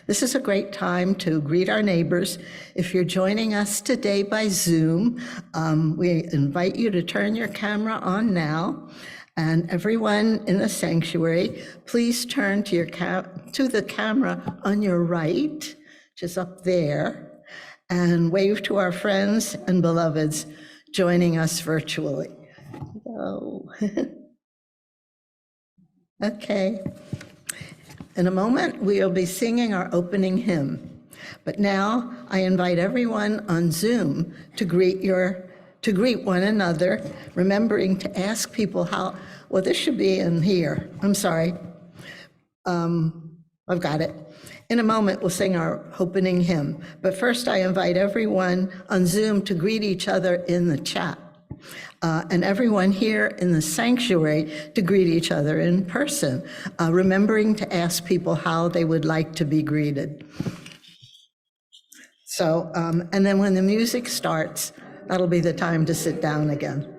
This is a great time to greet our neighbors. If you're joining us today by Zoom, we invite you to turn your camera on now. And everyone in the sanctuary, please turn to the camera on your right, which is up there, and wave to our friends and beloveds joining us virtually. Oh. Okay. In a moment, we will be singing our opening hymn. But now I invite everyone on Zoom to greet one another, remembering to ask people well, this should be in here. I'm sorry. I've got it. In a moment, we'll sing our opening hymn. But first, I invite everyone on Zoom to greet each other in the chat. And everyone here in the sanctuary to greet each other in person, remembering to ask people how they would like to be greeted. So, and then when the music starts, that'll be the time to sit down again.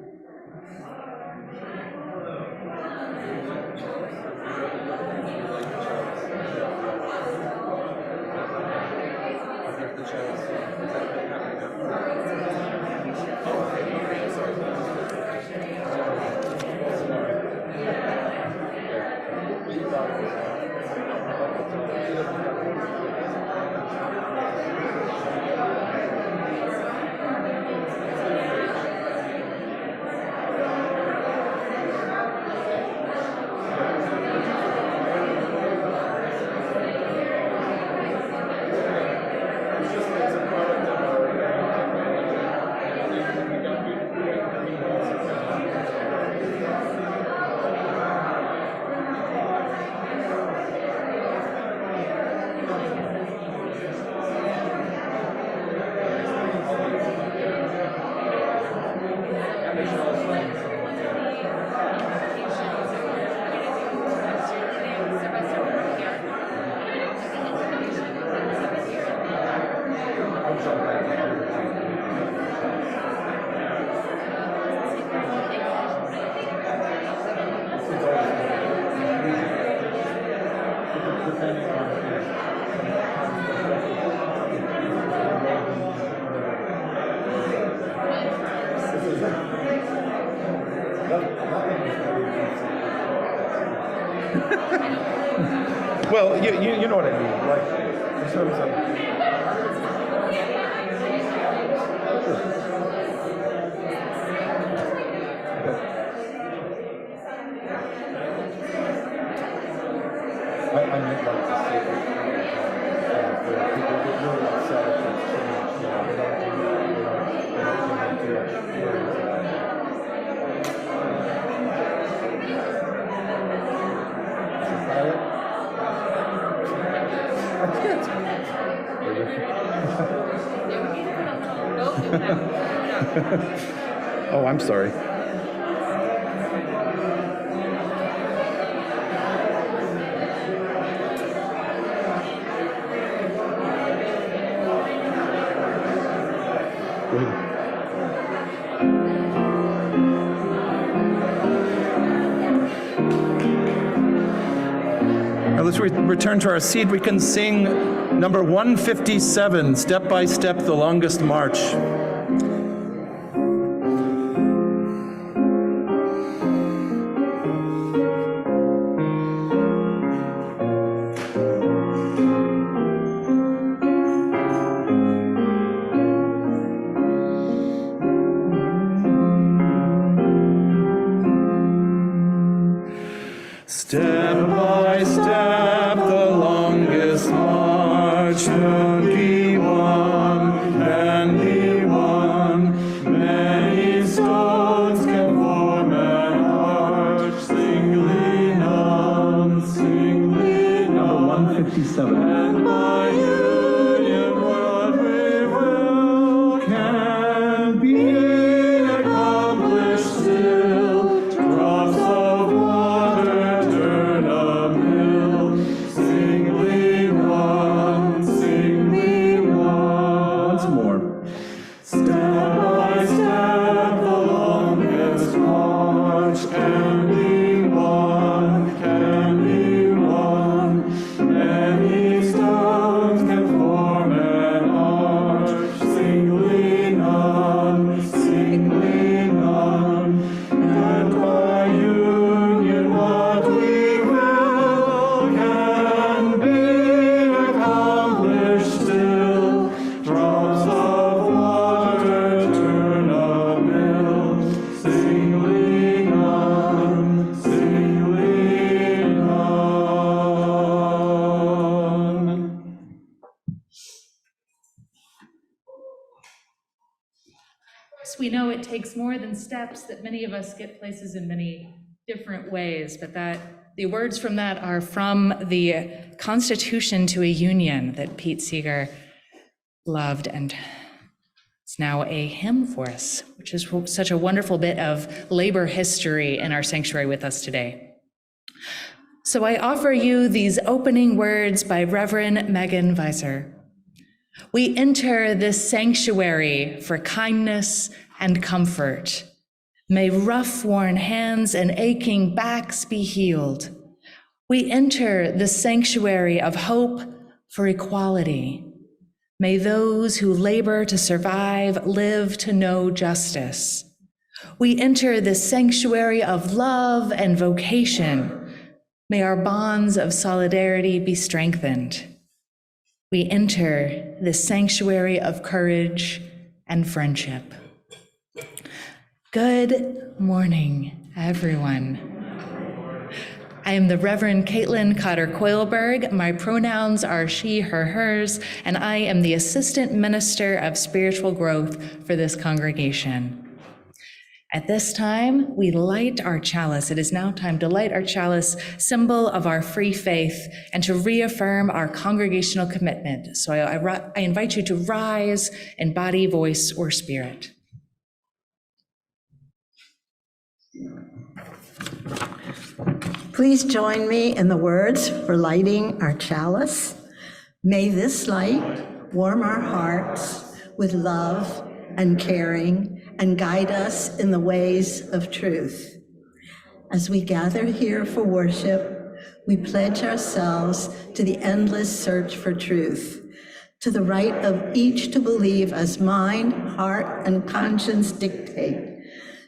Well, you know what I mean, like, in terms of... I meant like to say that people get really upset if it's changed, they don't do it. Oh, I'm sorry. Now let's return to our seat. We can sing number 157, Step by Step, the Longest March. Step by step, the longest march can be won, Many stones can form an arch, singly none. 157. And by union, what we will can be accomplished still. Drops of water turn a mill, singly one. Once more. Step by step, the longest march can be won, Many stones we know it takes more than steps, that many of us get places in many different ways, but that the words from that are from the Constitution to a Union that Pete Seeger loved, and it's now a hymn for us, which is such a wonderful bit of labor history in our sanctuary with us today. So I offer you these opening words by Reverend Megan Weiser. We enter this sanctuary for kindness and comfort. May rough-worn hands and aching backs be healed. We enter the sanctuary of hope for equality. May those who labor to survive live to know justice. We enter the sanctuary of love and vocation. May our bonds of solidarity be strengthened. We enter the sanctuary of courage and friendship. Good morning, everyone. I am the Reverend Caitlin Cotter Coillberg. My pronouns are she, her, hers, and I am the Assistant Minister of Spiritual Growth for this congregation. At this time, we light our chalice. It is now time to light our chalice, symbol of our free faith, and to reaffirm our congregational commitment. So I invite you to rise in body, voice, or spirit. Please join me in the words for lighting our chalice. May this light warm our hearts with love and caring and guide us in the ways of truth. As we gather here for worship, we pledge ourselves to the endless search for truth, to the right of each to believe as mind, heart, and conscience dictate,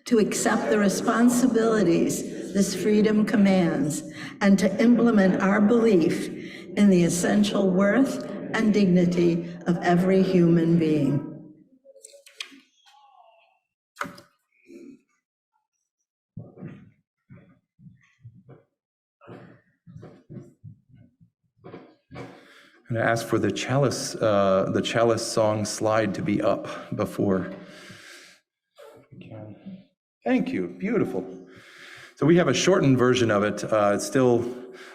to accept the responsibilities this freedom commands, and to implement our belief in the essential worth and dignity of every human being. I'm going to ask for the chalice song slide to be up before we can. Thank you, beautiful. So we have a shortened version of it. It's still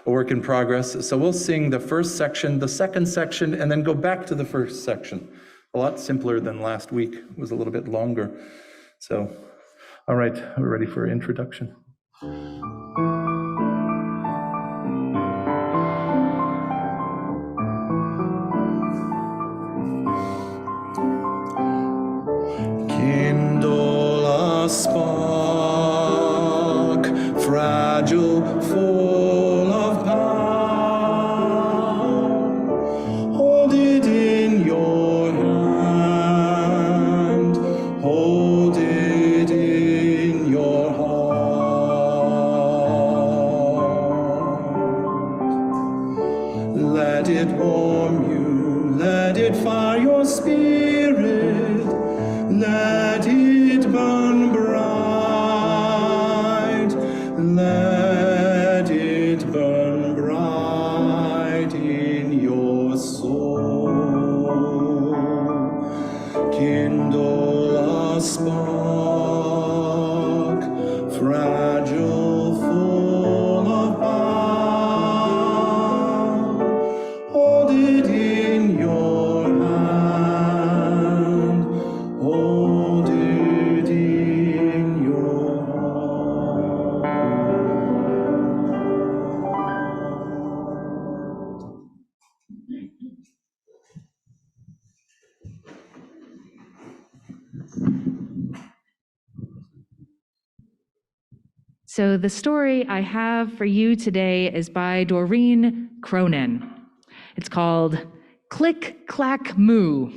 a work in progress. So we'll sing the first section, the second section, and then go back to the first section. A lot simpler than last week. It was a little bit longer. So, all right, we're ready for introduction. Kindle a spark, fragile, full of power. Hold it in your hand, hold it in your heart. Let it warm you, let it fire your spirit. Let it burn bright, let it burn bright in your soul. Kindle a spark, fragile, full of power. Hold it in your hand, hold it in your heart. So the story I have for you today is by Doreen Cronin. It's called Click, Clack, Moo,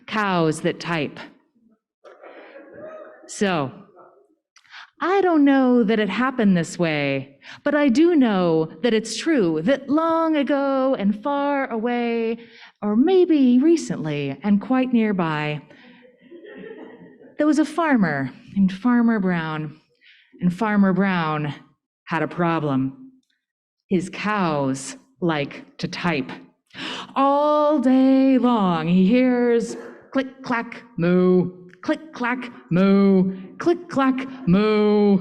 Cows That Type. So, I don't know that it happened this way, but I do know that it's true that long ago and far away, or maybe recently and quite nearby, there was a farmer named Farmer Brown, and Farmer Brown had a problem. His cows like to type. All day long, he hears click, clack, moo, click, clack, moo, click, clack, moo.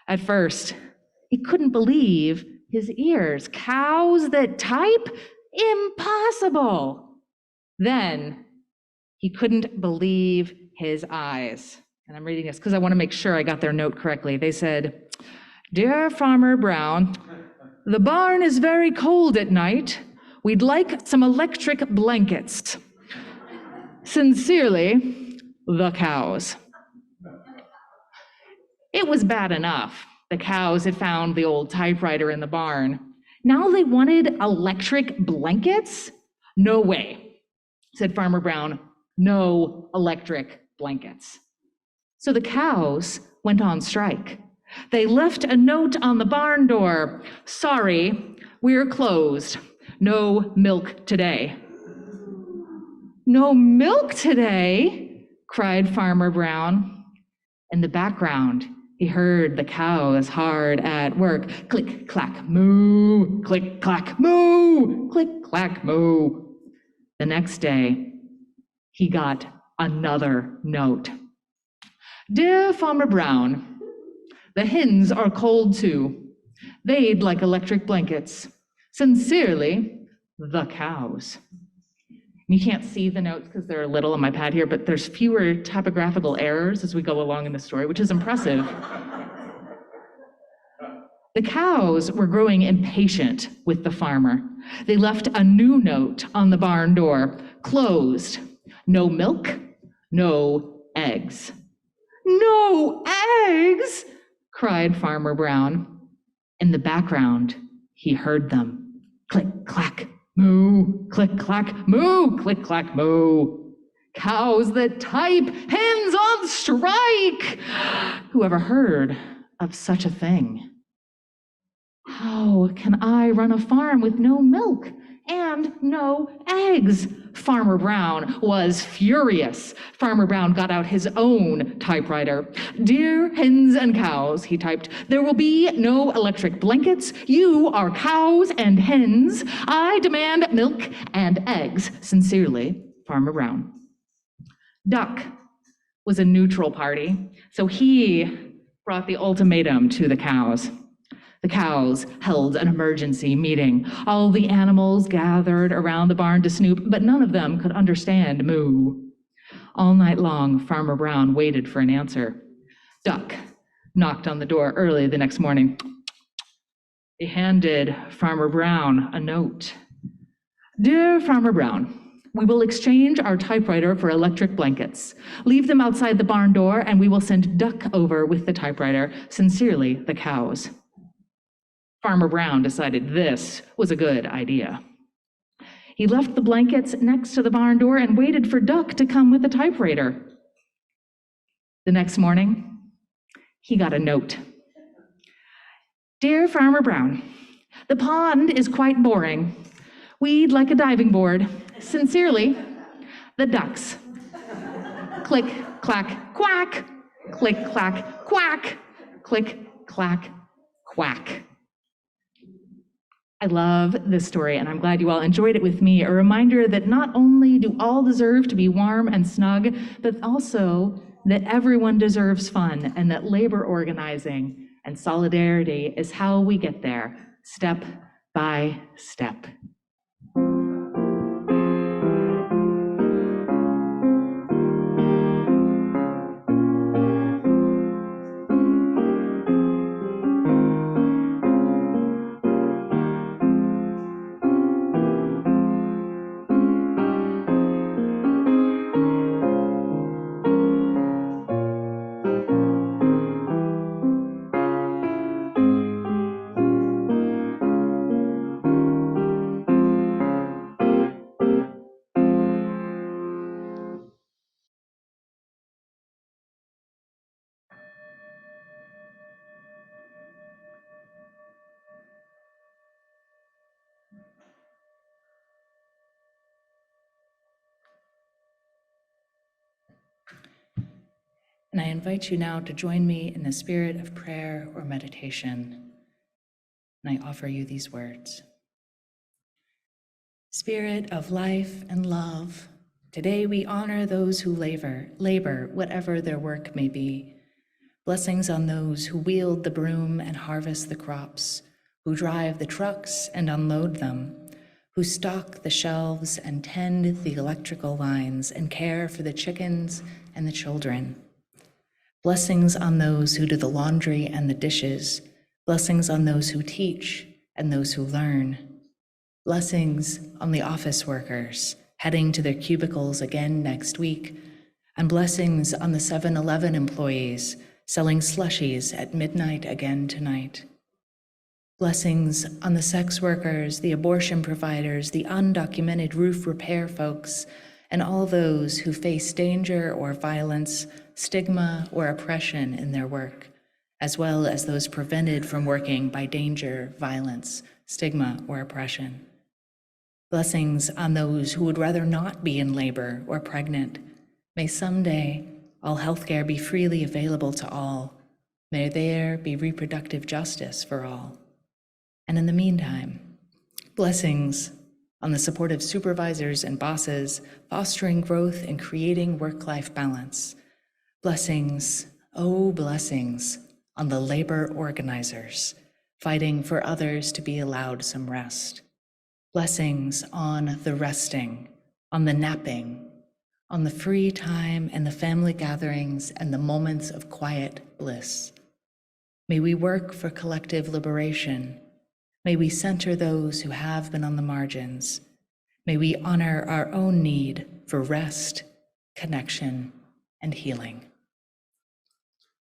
At first, he couldn't believe his ears. Cows that type? Impossible. Then he couldn't believe his eyes. And I'm reading this because I want to make sure I got their note correctly. They said, "Dear Farmer Brown, the barn is very cold at night. We'd like some electric blankets. Sincerely, the cows." It was bad enough. The cows had found the old typewriter in the barn. Now they wanted electric blankets? No way, said Farmer Brown. No electric blankets. So the cows went on strike. They left a note on the barn door. "Sorry, we're closed. No milk today." "No milk today?" cried Farmer Brown. In the background, he heard the cows hard at work. Click, clack, moo, click, clack, moo, click, clack, moo. The next day, he got another note. "Dear Farmer Brown, the hens are cold too. They'd like electric blankets. Sincerely, the cows." You can't see the notes because they're little on my pad here, but there's fewer typographical errors as we go along in the story, which is impressive. The cows were growing impatient with the farmer. They left a new note on the barn door. Closed. No milk, no eggs. "No eggs?" cried Farmer Brown. In the background, he heard them. Click, clack, moo, click, clack, moo, click, clack, moo. Cows that type, hens on strike. Who ever heard of such a thing? How can I run a farm with no milk and no eggs? Farmer Brown was furious. Farmer Brown got out his own typewriter. "Dear hens and cows," he typed, "there will be no electric blankets. You are cows and hens. I demand milk and eggs. Sincerely, Farmer Brown." Duck was a neutral party, so he brought the ultimatum to the cows. The cows held an emergency meeting. All the animals gathered around the barn to snoop, but none of them could understand moo. All night long, Farmer Brown waited for an answer. Duck knocked on the door early the next morning. He handed Farmer Brown a note. "Dear Farmer Brown, we will exchange our typewriter for electric blankets. Leave them outside the barn door, and we will send Duck over with the typewriter. Sincerely, the cows." Farmer Brown decided this was a good idea. He left the blankets next to the barn door and waited for Duck to come with the typewriter. The next morning, he got a note. "Dear Farmer Brown, the pond is quite boring. We'd like a diving board. Sincerely, the ducks." Click, clack, quack. Click, clack, quack. Click, clack, quack. I love this story, and I'm glad you all enjoyed it with me. A reminder that not only do all deserve to be warm and snug, but also that everyone deserves fun, and that labor organizing and solidarity is how we get there, step by step. And I invite you now to join me in a spirit of prayer or meditation. And I offer you these words. Spirit of life and love, Today we honor those who labor, whatever their work may be. Blessings on those who wield the broom and harvest the crops, who drive the trucks and unload them, who stock the shelves and tend the electrical lines and care for the chickens and the children. Blessings on those who do the laundry and the dishes. Blessings on those who teach and those who learn. Blessings on the office workers heading to their cubicles again next week, and blessings on the 7-Eleven employees selling slushies at midnight again tonight. Blessings on the sex workers, the abortion providers, the undocumented roof repair folks, and all those who face danger or violence, stigma or oppression in their work, as well as those prevented from working by danger, violence, stigma, or oppression. Blessings on those who would rather not be in labor or pregnant. May someday all healthcare be freely available to all. May there be reproductive justice for all. And in the meantime, blessings on the supportive supervisors and bosses fostering growth and creating work-life balance. Blessings, oh blessings, on the labor organizers fighting for others to be allowed some rest. Blessings on the resting, on the napping, on the free time and the family gatherings and the moments of quiet bliss. May we work for collective liberation. May we center those who have been on the margins. May we honor our own need for rest, connection, and healing.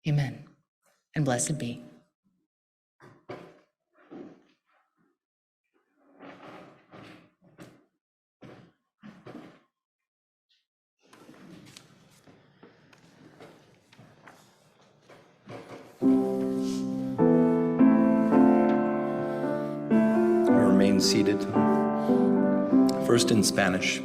Amen, and blessed be. Remain seated. First in Spanish.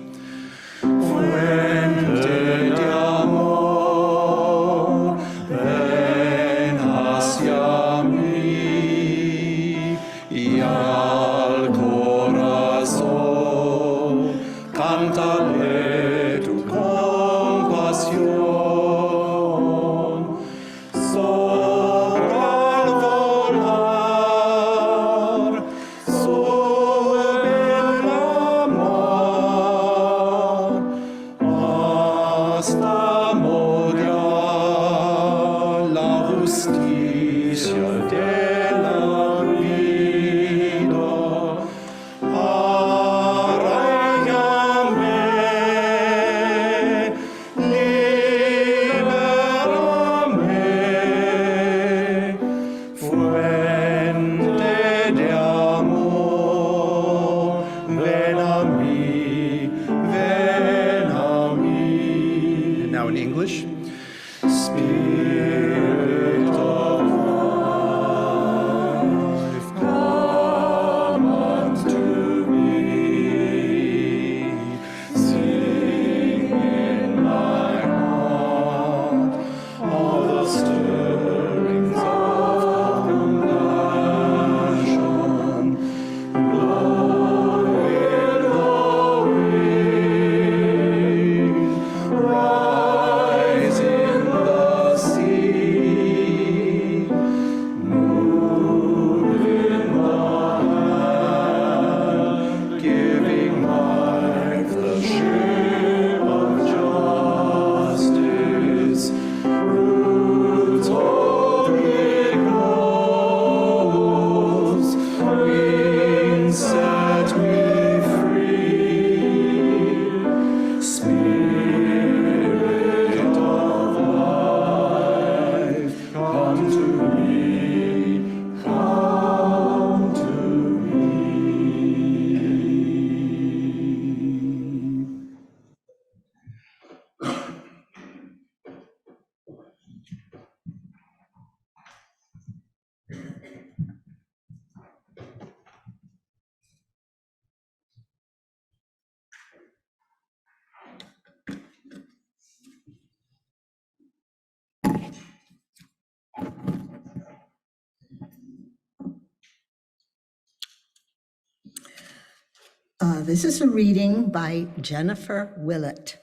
This is a reading by Jennifer Willet.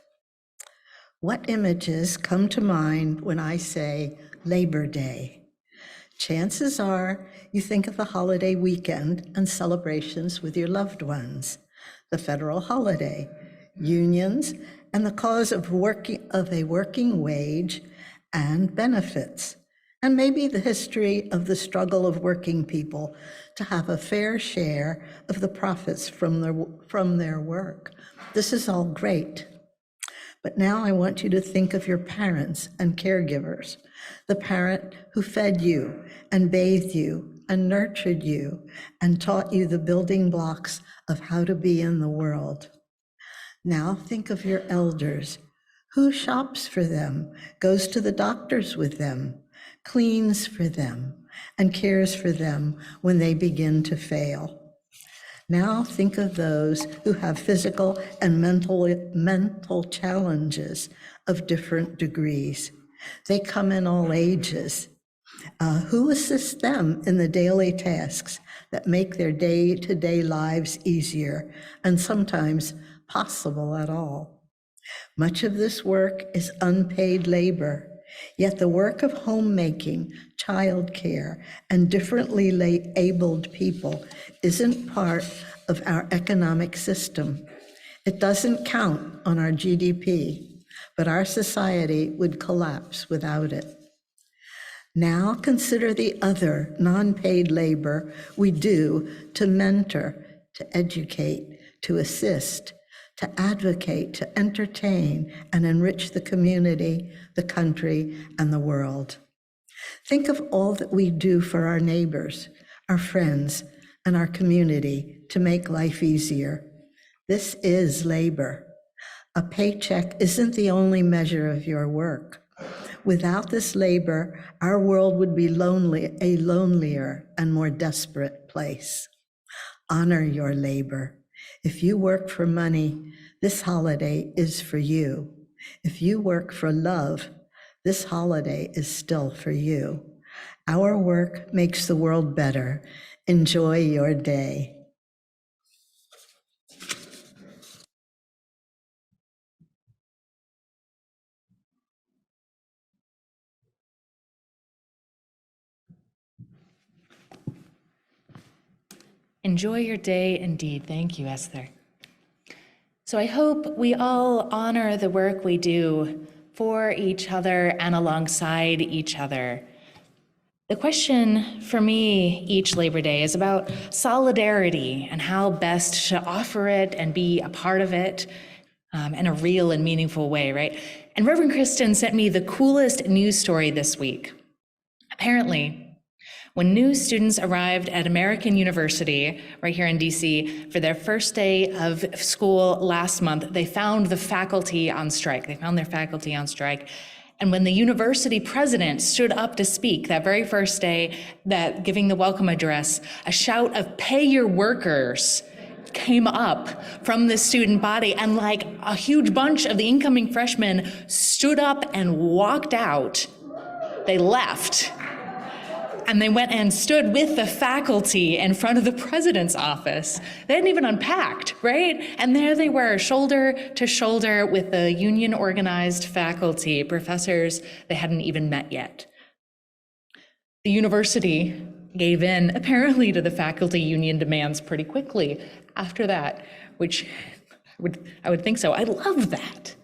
What images come to mind when I say Labor Day? Chances are you think of the holiday weekend and celebrations with your loved ones, the federal holiday, unions, and the cause of a working wage and benefits, and maybe the history of the struggle of working people to have a fair share of the profits from their work. This is all great. But now I want you to think of your parents and caregivers, the parent who fed you and bathed you and nurtured you and taught you the building blocks of how to be in the world. Now think of your elders. Who shops for them, goes to the doctors with them, cleans for them, and cares for them when they begin to fail? Now think of those who have physical and mental challenges of different degrees. They come in all ages. Who assists them in the daily tasks that make their day-to-day lives easier and sometimes possible at all? Much of this work is unpaid labor, yet the work of homemaking, childcare, and differently abled people isn't part of our economic system. It doesn't count on our GDP, but our society would collapse without it. Now consider the other non-paid labor we do to mentor, to educate, to assist, to advocate, to entertain, and enrich the community, the country, and the world. Think of all that we do for our neighbors, our friends, and our community to make life easier. This is labor. A paycheck isn't the only measure of your work. Without this labor, our world would be a lonelier and more desperate place. Honor your labor. If you work for money, this holiday is for you. If you work for love, this holiday is still for you. Our work makes the world better. Enjoy your day. Enjoy your day indeed. Thank you, Esther. So I hope we all honor the work we do for each other and alongside each other. The question for me each Labor Day is about solidarity and how best to offer it and be a part of it in a real and meaningful way, right? And Reverend Kristen sent me the coolest news story this week. Apparently, when new students arrived at American University, right here in DC, for their first day of school last month, they found the faculty on strike. They found their faculty on strike. And when the university president stood up to speak that very first day, that giving the welcome address, a shout of "Pay your workers" came up from the student body, and like a huge bunch of the incoming freshmen stood up and walked out. They left. And they went and stood with the faculty in front of the president's office. They hadn't even unpacked, right? And there they were, shoulder to shoulder with the union organized faculty, professors they hadn't even met yet. The university gave in, apparently, to the faculty union demands pretty quickly after that, which I would think so. I love that.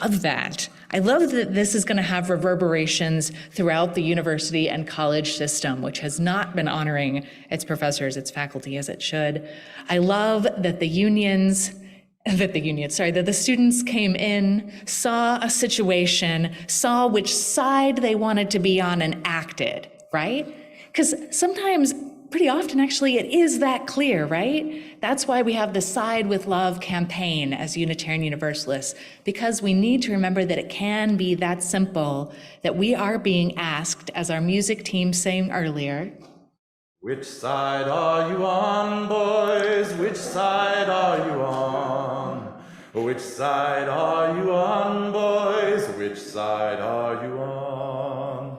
Love that. I love that this is going to have reverberations throughout the university and college system, which has not been honoring its professors, its faculty as it should. I love that the students came in, saw a situation, saw which side they wanted to be on and acted, right? Because sometimes, pretty often actually, it is that clear, right? That's why we have the Side with Love campaign as Unitarian Universalists, because we need to remember that it can be that simple, that we are being asked, as our music team sang earlier, which side are you on, boys? Which side are you on? Which side are you on, boys? Which side are you on?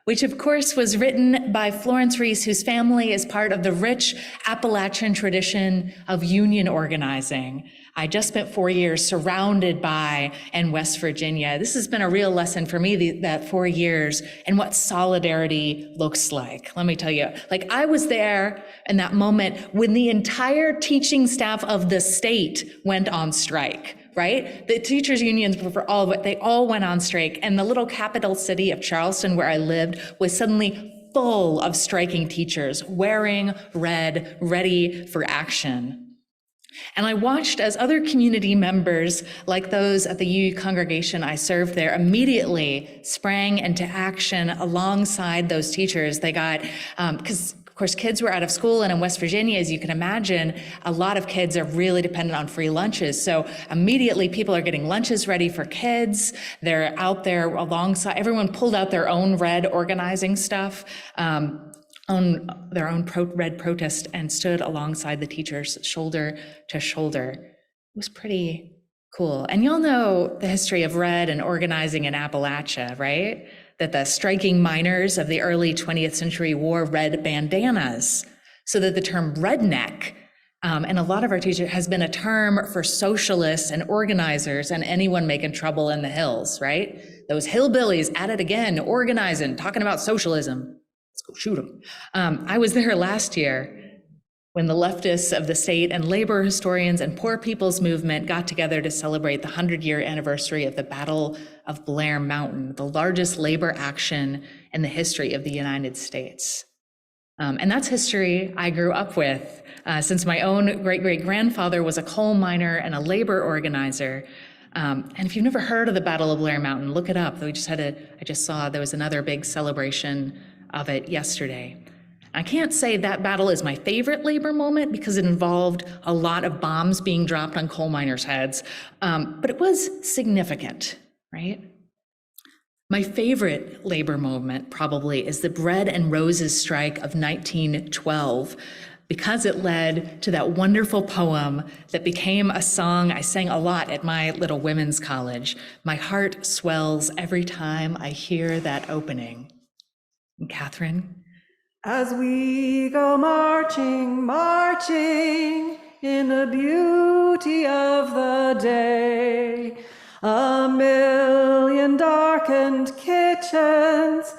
which of course was written by Florence Reese, whose family is part of the rich Appalachian tradition of union organizing. I just spent 4 years surrounded by in West Virginia. This has been a real lesson for me, that 4 years, and what solidarity looks like. Let me tell you, like, I was there in that moment when the entire teaching staff of the state went on strike. Right? The teachers' unions, for all of it, they all went on strike. And the little capital city of Charleston, where I lived, was suddenly full of striking teachers wearing red, ready for action. And I watched as other community members, like those at the UU congregation I served there, immediately sprang into action alongside those teachers. They got, because of course, kids were out of school, and in West Virginia, as you can imagine, a lot of kids are really dependent on free lunches. So immediately people are getting lunches ready for kids. They're out there alongside, everyone pulled out their own red organizing stuff, on their own red protest, and stood alongside the teachers shoulder to shoulder. It was pretty cool. And y'all know the history of red and organizing in Appalachia, right? That the striking miners of the early 20th century wore red bandanas, so that the term redneck, and a lot of our teachers, has been a term for socialists and organizers and anyone making trouble in the hills, right? Those hillbillies at it again, organizing, talking about socialism. Let's go shoot them. I was there last year when the leftists of the state and labor historians and poor people's movement got together to celebrate the 100-year anniversary of the Battle of Blair Mountain, the largest labor action in the history of the United States. And that's history I grew up with, since my own great-great-grandfather was a coal miner and a labor organizer. And if you've never heard of the Battle of Blair Mountain, look it up. I just saw there was another big celebration of it yesterday. I can't say that battle is my favorite labor moment because it involved a lot of bombs being dropped on coal miners' heads, but it was significant, right? My favorite labor moment probably is the Bread and Roses strike of 1912, because it led to that wonderful poem that became a song I sang a lot at my little women's college. My heart swells every time I hear that opening. And Catherine? As we go marching, marching in the beauty of the day, 1,000,000 darkened kitchens,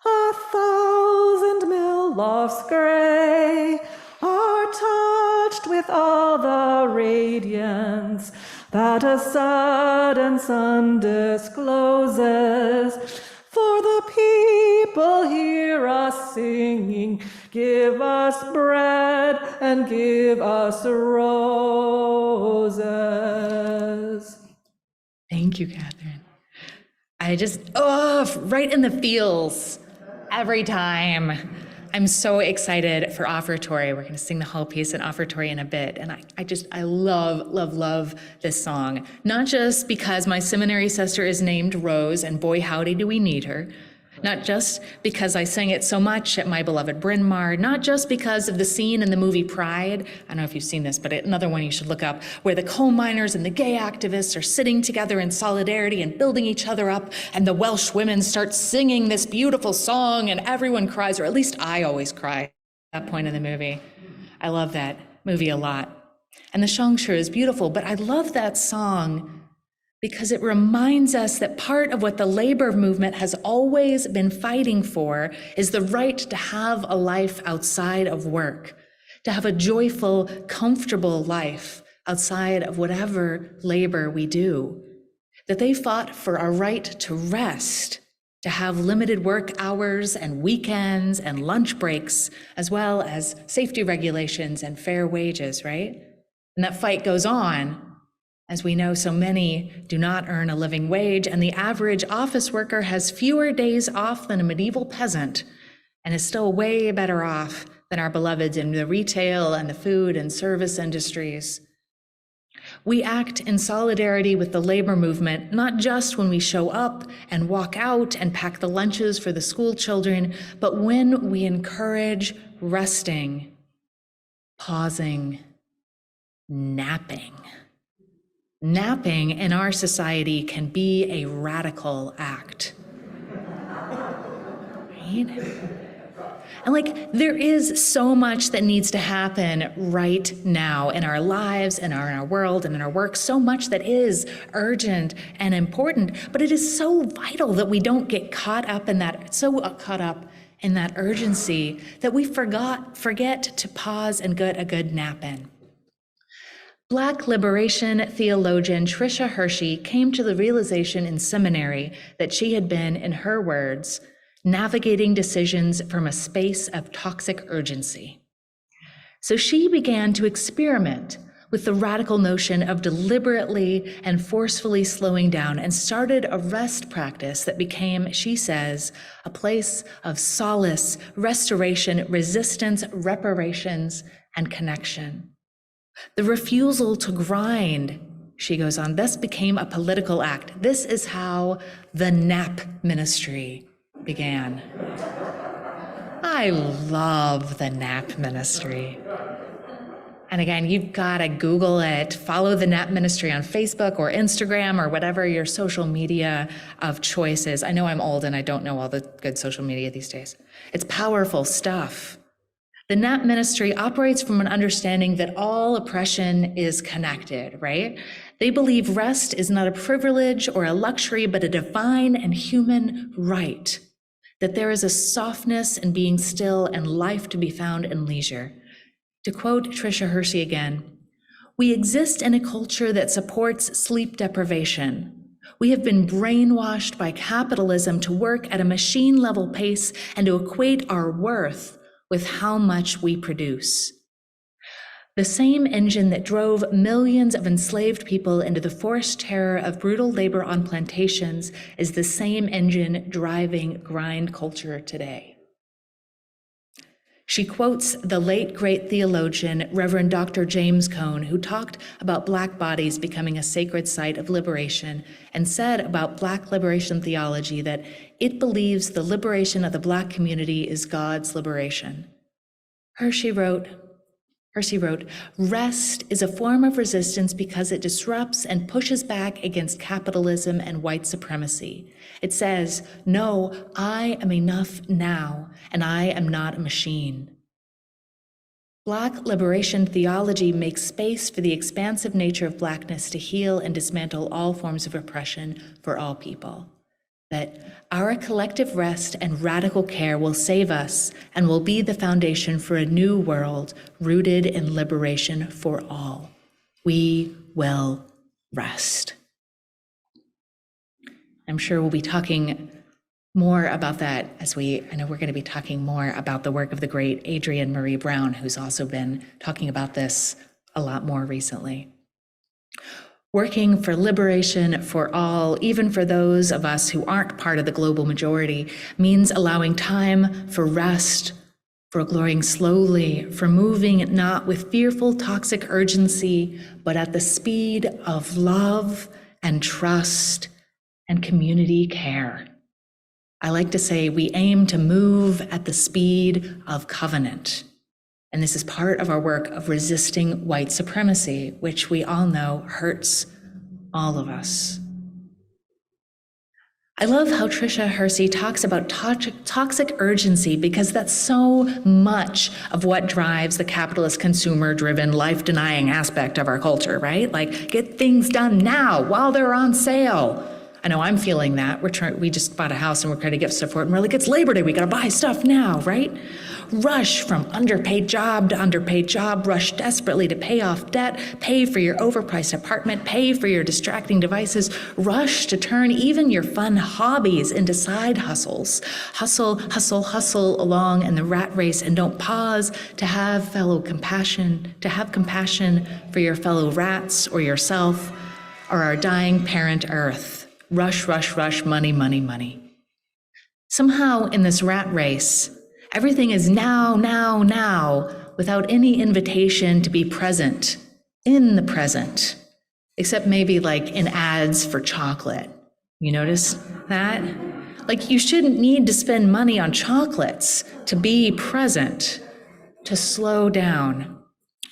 1,000 mill lofts gray, are touched with all the radiance that a sudden sun discloses. For the people hear us singing, give us bread and give us roses. Thank you, Catherine. Right in the feels every time. I'm so excited for Offertory. We're going to sing the whole piece in Offertory in a bit. And I love this song. Not just because my seminary sister is named Rose, and boy, howdy do we need her. Not just because I sang it so much at my beloved Bryn Mawr, not just because of the scene in the movie Pride. I don't know if you've seen this, but another one you should look up, where the coal miners and the gay activists are sitting together in solidarity and building each other up, and the Welsh women start singing this beautiful song, and everyone cries, or at least I always cry at that point in the movie. I love that movie a lot. And the song sure is beautiful, but I love that song because it reminds us that part of what the labor movement has always been fighting for is the right to have a life outside of work, to have a joyful, comfortable life outside of whatever labor we do. That they fought for our right to rest, to have limited work hours and weekends and lunch breaks, as well as safety regulations and fair wages, right? And that fight goes on. As we know, so many do not earn a living wage, and the average office worker has fewer days off than a medieval peasant, and is still way better off than our beloveds in the retail and the food and service industries. We act in solidarity with the labor movement, not just when we show up and walk out and pack the lunches for the school children, but when we encourage resting, pausing, napping. Napping in our society can be a radical act. Right? And like, there is so much that needs to happen right now in our lives and in our world and in our work, so much that is urgent and important, but it is so vital that we don't get caught up in that urgency that we forget to pause and get a good nap in. Black liberation theologian Tricia Hershey came to the realization in seminary that she had been, in her words, navigating decisions from a space of toxic urgency. So she began to experiment with the radical notion of deliberately and forcefully slowing down and started a rest practice that became, she says, a place of solace, restoration, resistance, reparations, and connection. The refusal to grind, she goes on, thus became a political act. This is how the nap ministry began. I love the nap ministry. And again, you've got to Google it, follow the nap ministry on Facebook or Instagram or whatever your social media of choice is. I know I'm old and I don't know all the good social media these days. It's powerful stuff. The nap ministry operates from an understanding that all oppression is connected, right? They believe rest is not a privilege or a luxury, but a divine and human right. That there is a softness in being still and life to be found in leisure. To quote Tricia Hershey again, "We exist in a culture that supports sleep deprivation. We have been brainwashed by capitalism to work at a machine-level pace and to equate our worth with how much we produce. The same engine that drove millions of enslaved people into the forced terror of brutal labor on plantations is the same engine driving grind culture today." She quotes the late great theologian, Reverend Dr. James Cone, who talked about Black bodies becoming a sacred site of liberation and said about Black liberation theology that it believes the liberation of the Black community is God's liberation. Hershey wrote, "Rest is a form of resistance because it disrupts and pushes back against capitalism and white supremacy. It says, no, I am enough now, and I am not a machine." Black liberation theology makes space for the expansive nature of Blackness to heal and dismantle all forms of oppression for all people. That our collective rest and radical care will save us and will be the foundation for a new world rooted in liberation for all. We will rest. I'm sure we'll be talking more about that I know we're going to be talking more about the work of the great Adrienne Marie Brown, who's also been talking about this a lot more recently. Working for liberation for all, even for those of us who aren't part of the global majority, means allowing time for rest, for glowing slowly, for moving not with fearful toxic urgency, but at the speed of love and trust and community care. I like to say we aim to move at the speed of covenant. And this is part of our work of resisting white supremacy, which we all know hurts all of us. I love how Tricia Hershey talks about toxic urgency because that's so much of what drives the capitalist, consumer-driven, life-denying aspect of our culture, right? Like, get things done now while they're on sale. I know I'm feeling that. We just bought a house and we're trying to get stuff for it, and we're like, it's Labor Day, we gotta buy stuff now, right? Rush from underpaid job to underpaid job, rush desperately to pay off debt, pay for your overpriced apartment, pay for your distracting devices, rush to turn even your fun hobbies into side hustles. Hustle, hustle, hustle along in the rat race, and don't pause to have compassion for your fellow rats or yourself or our dying parent Earth. Rush, rush, rush, money, money, money. Somehow in this rat race, everything is now, now, now, without any invitation to be present, in the present, except maybe like in ads for chocolate. You notice that? Like, you shouldn't need to spend money on chocolates to be present, to slow down.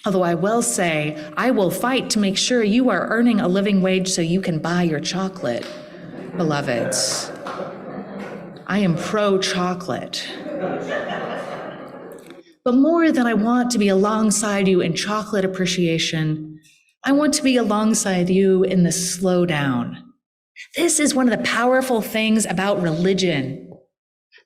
Although I will say, I will fight to make sure you are earning a living wage so you can buy your chocolate, beloveds. I am pro-chocolate. But more than I want to be alongside you in chocolate appreciation, I want to be alongside you in the slowdown. This is one of the powerful things about religion,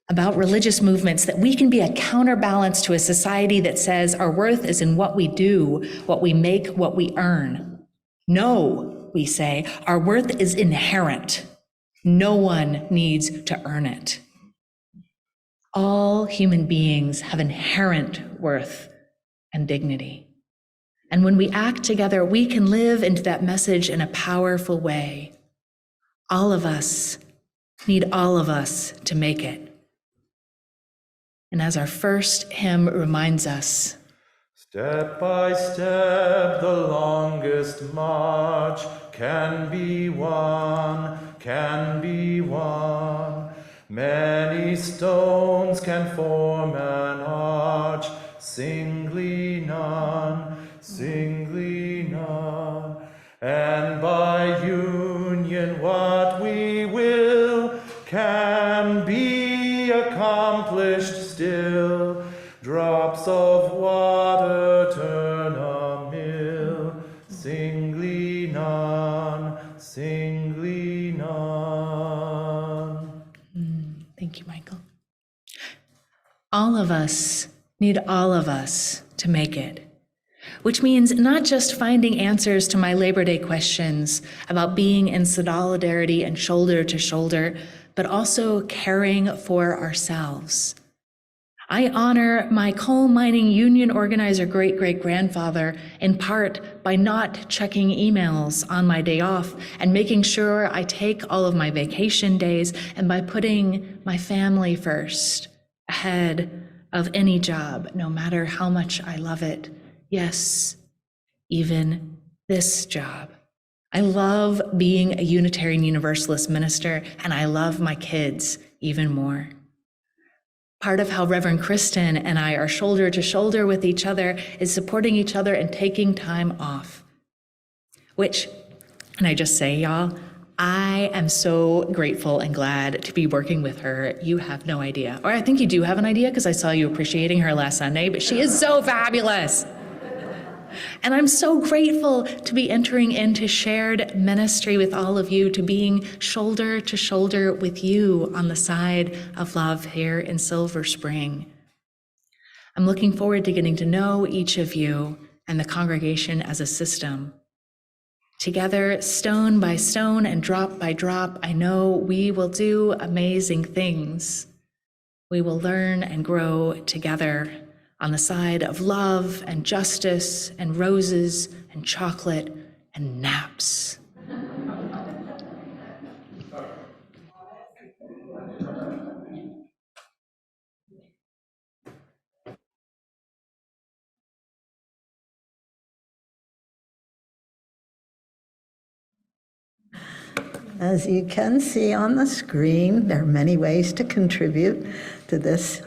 about religious movements, that we can be a counterbalance to a society that says our worth is in what we do, what we make, what we earn. No, we say, our worth is inherent. No one needs to earn it. All human beings have inherent worth and dignity. And when we act together, we can live into that message in a powerful way. All of us need all of us to make it. And as our first hymn reminds us, step by step, the longest march can be won, can be won. Many stones can form an arch, singly none, singly none. And by union what we will can be accomplished still. Drops of water turn a mill, singly none, singly none. Thank you, Michael. All of us need all of us to make it, which means not just finding answers to my Labor Day questions about being in solidarity and shoulder to shoulder, but also caring for ourselves. I honor my coal mining union organizer great-great-grandfather in part by not checking emails on my day off and making sure I take all of my vacation days, and by putting my family first, ahead of any job, no matter how much I love it. Yes, even this job. I love being a Unitarian Universalist minister, and I love my kids even more. Part of how Reverend Kristen and I are shoulder to shoulder with each other is supporting each other and taking time off. Which, and I just say, y'all, I am so grateful and glad to be working with her. You have no idea. Or I think you do have an idea because I saw you appreciating her last Sunday, but she is so fabulous. And I'm so grateful to be entering into shared ministry with all of you, to being shoulder to shoulder with you on the side of love here in Silver Spring. I'm looking forward to getting to know each of you and the congregation as a system. Together, stone by stone and drop by drop, I know we will do amazing things. We will learn and grow together on the side of love and justice and roses and chocolate and naps. As you can see on the screen, there are many ways to contribute to this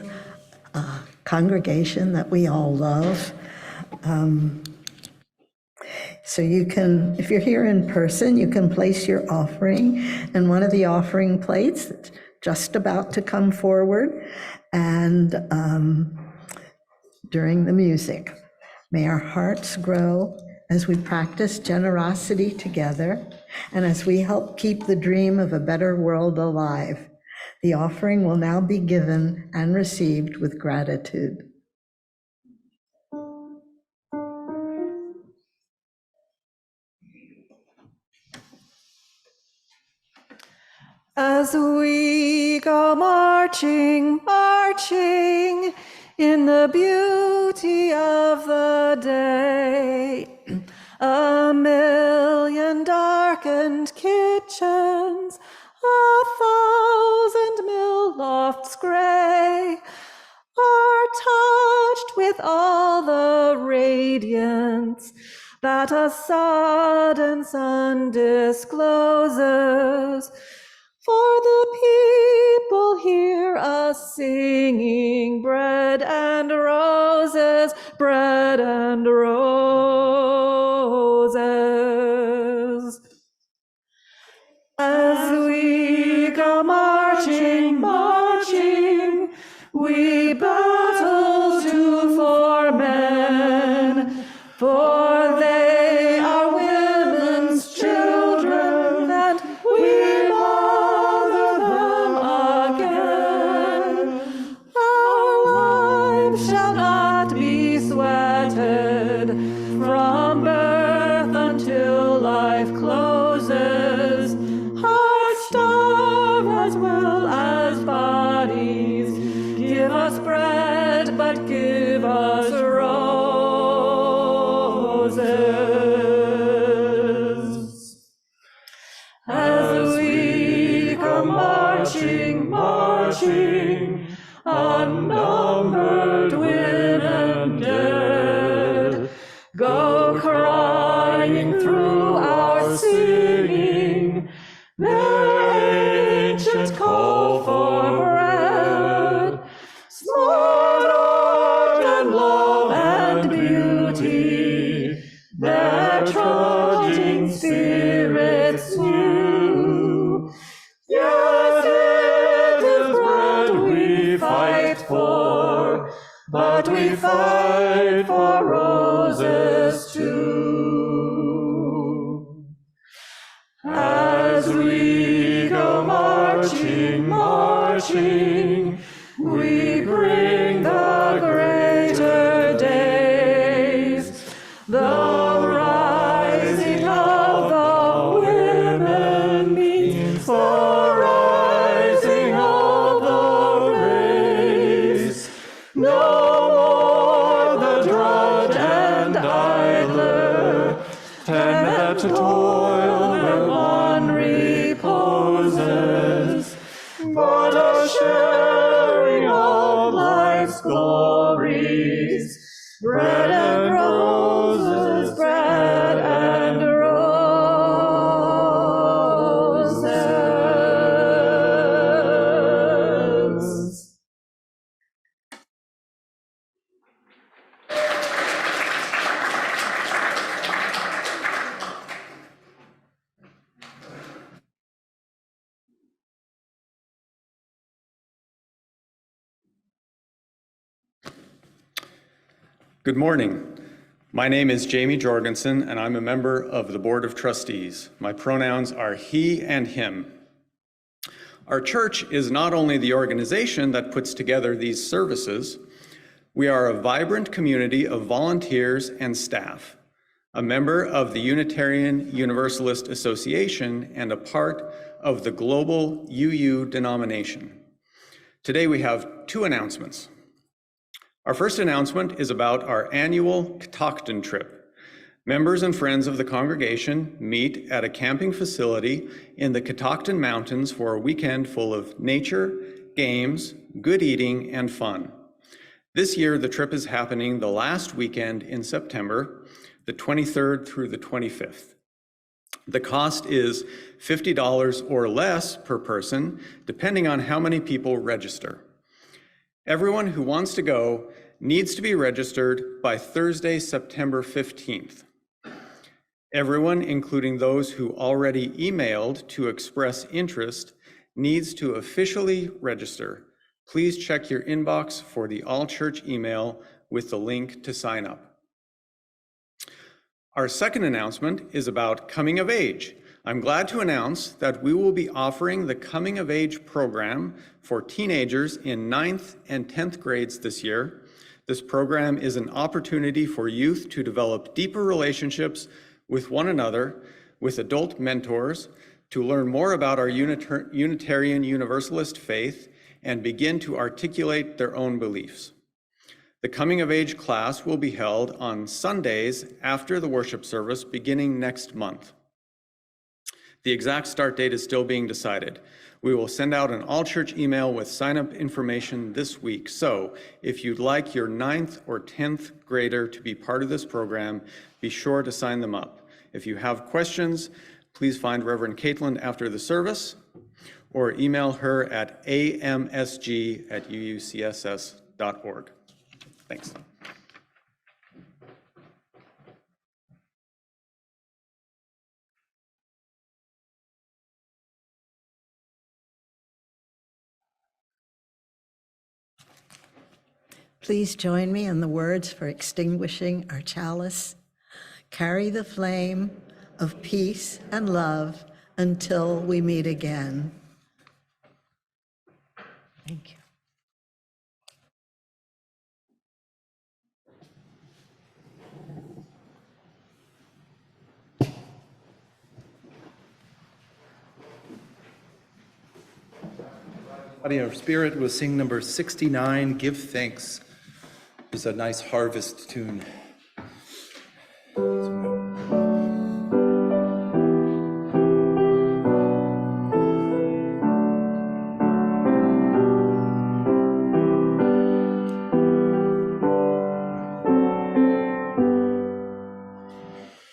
congregation that we all love. So you can, if you're here in person, you can place your offering in one of the offering plates that's just about to come forward, and during the music. May our hearts grow as we practice generosity together, and as we help keep the dream of a better world alive. The offering will now be given and received with gratitude. As we go marching, marching in the beauty of the day, a million darkened kitchens, 1,000 mill lofts gray, are touched with all the radiance that a sudden sun discloses. For the people hear us singing bread and roses, bread and roses. As we go marching, marching, we battle to life closes. Hearts starve as well as bodies. Give us bread, but give us roses. As we go marching, marching, unnumbered women dead, go crying through our singing, their ancient call for bread. Smart art and love and beauty, their trudging spirits new. Yes, it is bread we fight for, but we fight for roses too. As we go marching, marching, we bring the greater days, the rising of the women means the rising of the race. No more the drudge and idler, and that toil where one reposes, but a sharing of life's glories, bread and roses, bread and roses. Good morning. My name is Jamie Jorgensen, and I'm a member of the Board of Trustees. My pronouns are he and him. Our church is not only the organization that puts together these services, we are a vibrant community of volunteers and staff, a member of the Unitarian Universalist Association, and a part of the global UU denomination. Today we have two announcements. Our first announcement is about our annual Catoctin trip. Members and friends of the congregation meet at a camping facility in the Catoctin Mountains for a weekend full of nature, games, good eating, and fun. This year, the trip is happening the last weekend in September, the 23rd through the 25th. The cost is $50 or less per person, depending on how many people register. Everyone who wants to go needs to be registered by Thursday, September 15th. Everyone, including those who already emailed to express interest, needs to officially register. Please check your inbox for the all-church email with the link to sign up. Our second announcement is about coming of age. I'm glad to announce that we will be offering the Coming of Age program for teenagers in 9th and 10th grades this year. This program is an opportunity for youth to develop deeper relationships with one another, with adult mentors, to learn more about our Unitarian Universalist faith, and begin to articulate their own beliefs. The Coming of Age class will be held on Sundays after the worship service beginning next month. The exact start date is still being decided. We will send out an all-church email with sign-up information this week. So if you'd like your 9th or 10th grader to be part of this program, be sure to sign them up. If you have questions, please find Reverend Caitlin after the service or email her at amsg@uucss.org. Thanks. Please join me in the words for extinguishing our chalice. Carry the flame of peace and love until we meet again. Thank you. body and spirit, we'll sing number 69, Give Thanks. It's a nice harvest tune.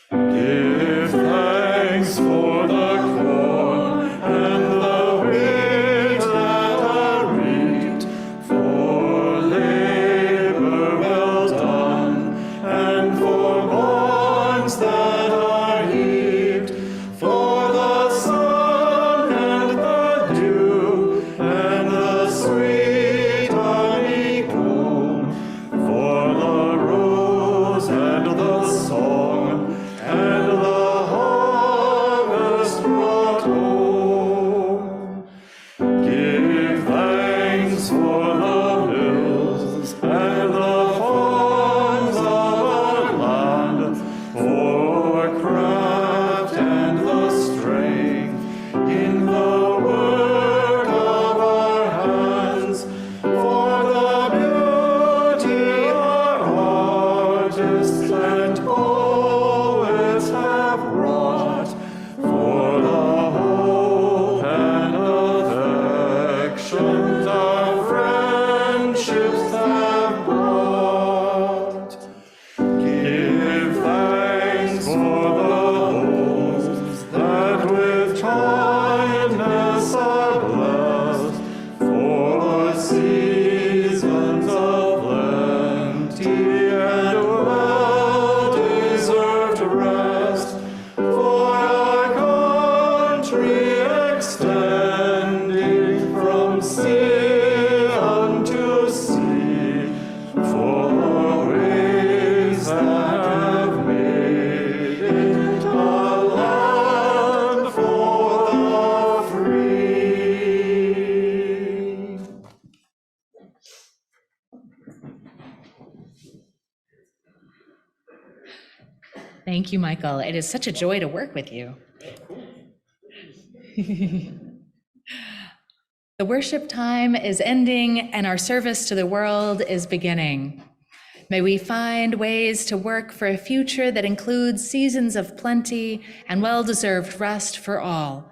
Give thanks for the corn and the wheat that are reaped, for labor well done, and for barns that are heaped, for the sun and the dew, and the sweet honeycomb, for the rose and the song, and the harvest brought home. Give thanks for the hills and the farms of our land, for craft and the strength in the work of our hands, for the beauty our artists and poets have wrought, for the hope and affections our friendships have brought. Give thanks for the homes that with kindness are blessed, for seasons of plenty and well-deserved rest, for our country extending from sea unto sea, for ways that have made it a land for the free. Thank you, Michael. It is such a joy to work with you. The worship time is ending and our service to the world is beginning. May we find ways to work for a future that includes seasons of plenty and well-deserved rest for all.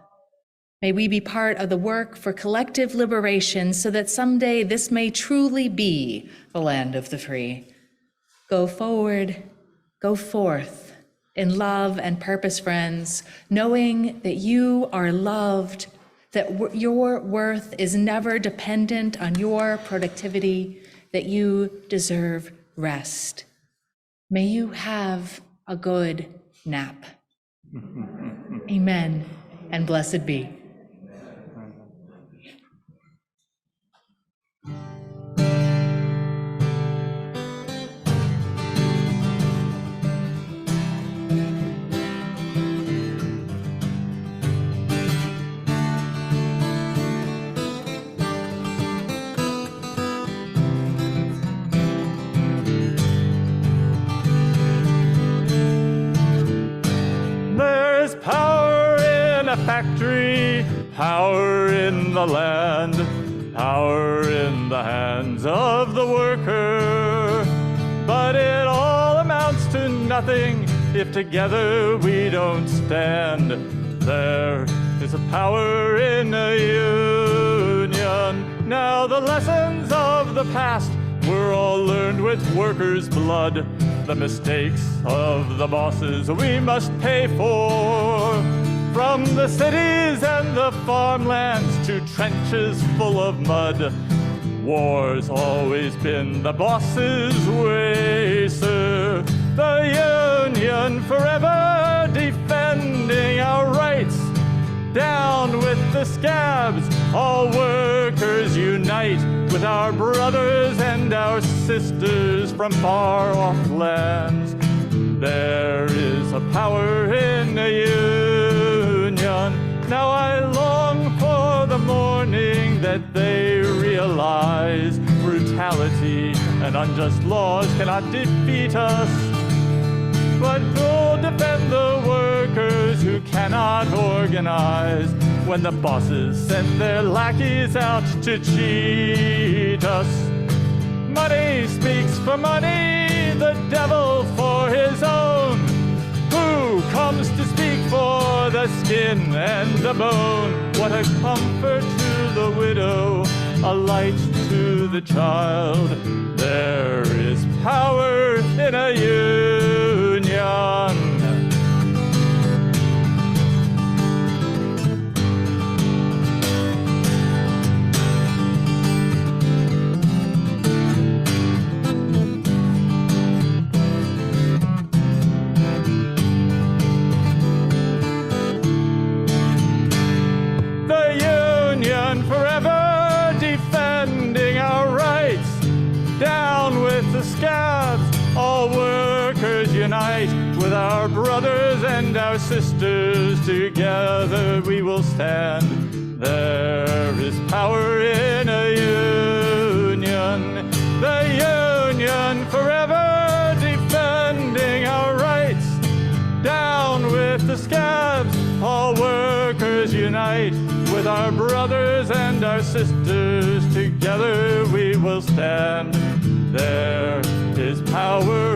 May we be part of the work for collective liberation so that someday this may truly be the land of the free. Go forward, go forth in love and purpose, friends, knowing that you are loved, that your worth is never dependent on your productivity, that you deserve rest. May you have a good nap. Amen, and blessed be. There's power in a factory, power in the land, power in the hands of the worker. But it all amounts to nothing if together we don't stand. There is a power in a union. Now the lessons of the past were all learned with workers' blood. The mistakes of the bosses we must pay for. From the cities and the farmlands to trenches full of mud, war's always been the boss's way, sir. The union forever defending our rights. Down with the scabs, all workers unite with our brothers and our sisters from far-off lands. There is a power in a union. Now I long for the morning that they realize brutality and unjust laws cannot defeat us. But who'll defend the workers who cannot organize when the bosses send their lackeys out to cheat us? Money speaks for money, the devil for his own. Who comes to speak for the skin and the bone? What a comfort to the widow, a light to the child. There is power in a union. Forever defending our rights. Down with the scabs, all workers unite. With our brothers and our sisters, together we will stand. There is power in a union. The union forever defending our rights. Down with the scabs, all workers unite. With our brothers and our sisters, together we will stand. There is power